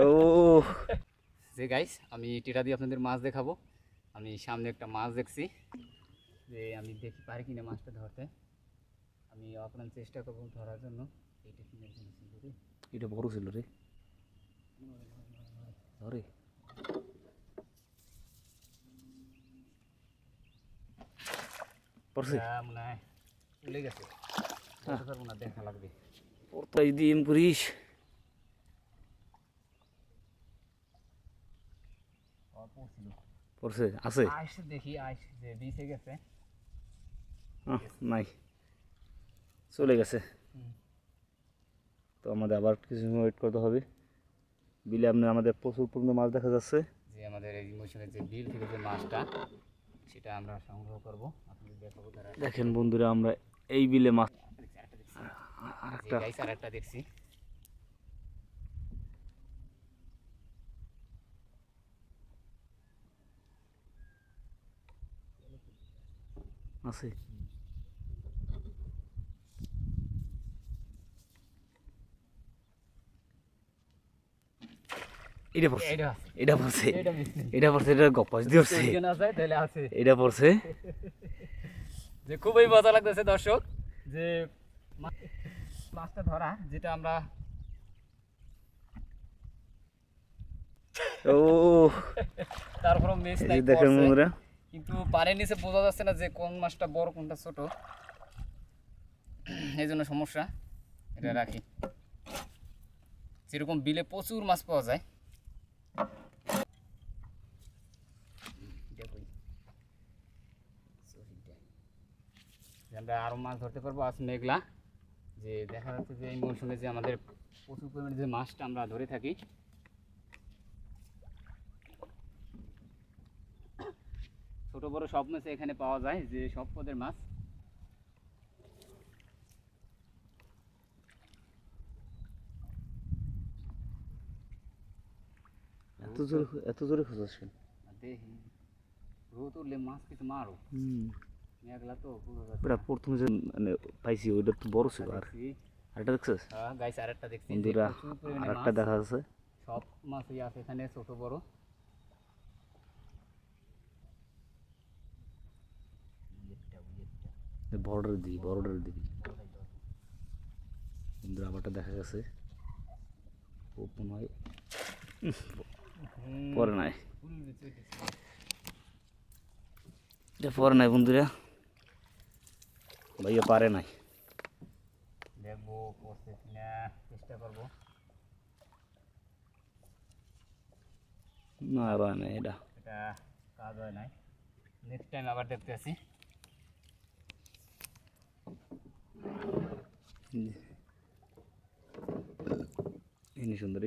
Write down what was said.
ও যে গাইস আমি টিটা দিয়ে আপনাদের মাছ দেখাবো। আমি সামনে একটা মাছ দেখছি, যে আমি দেখি পারি কিনা মাছটা ধরতে। আমি আপ্রাণ চেষ্টা করবো ধরার জন্য। এইটা কিনে রে, এটা বড় ছিল রে, ধরে পড়ছে মনে হয় চলে গেছে, বলতে পারবো না, দেখা লাগবে। তাই দিন করিস পড়ছে আছে আইস দেখি, আইস যে বিছে গেছে। নাই, চলে গেছে। তো আমাদের আবার কিছু ওয়েট করতে হবে। বিলে আমাদের প্রচুর পরিমাণে মাছ দেখা যাচ্ছে। যে আমাদের এই মৌসুমের যে বিল থেকে যে মাছটা, সেটা আমরা সংগ্রহ করবো, আপনাদের দেখাবো। দেখেন বন্ধুরা, আমরা এই বিলে মাছ আরেকটা দেখছি। আছে এটা পড়ছে, এটা পড়ছে, এটা পড়ছে, এটা গপাস দিয়েছে, এটা পড়ছে। যে খুবই মজা লাগতেছে দর্শক, যে মাছটা ধরা, যেটা আমরা ও তারপর মিস নাই দেখেন বন্ধুরা, কিন্তু পানির নিচে বোঝা যাচ্ছে না যে কোন মাছটা বড় কোনটা ছোট, এই জন্য সমস্যা। এটা রাখি। যেরকম বিলে প্রচুর মাছ পাওয়া যায়, আমরা আরো মাছ ধরতে পারবো। আজ মেঘলা, যে দেখা যাচ্ছে যে এই মৌসুমে যে আমাদের প্রচুর পরিমাণে যে মাছটা আমরা ধরে থাকি, ছোট বড় সব মাছ এখানে পাওয়া যায়, যে সব পদের মাছ। এত জোরে খোঁজাচ্ছেন? দেখি রোদ উঠলে মাছ কিছু মারো। মেঘলা তো প্রথমে যে মানে পাইছি ওইটা তো বড় ছিল। আর আরেকটা দেখছিস? হ্যাঁ গাইস, আরেকটা দেখছি বন্ধুরা, আরেকটা দেখা যাচ্ছে। সব মাছই আছে এখানে, ছোট বড়। বর্ডার দিই, বর্ডার দিবি বন্ধুরা। আবারটা দেখা গেছে পরে নাই, এটা পরে নাই বন্ধুরা, ভাইয়া পারে নাই। দেখবো পড়ছে কিনা, চেষ্টা করবো। না হয় নাই, এটা কাজ হয় নাই। নেক্সট টাইম আবার দেখতে আসি। সুন্দর।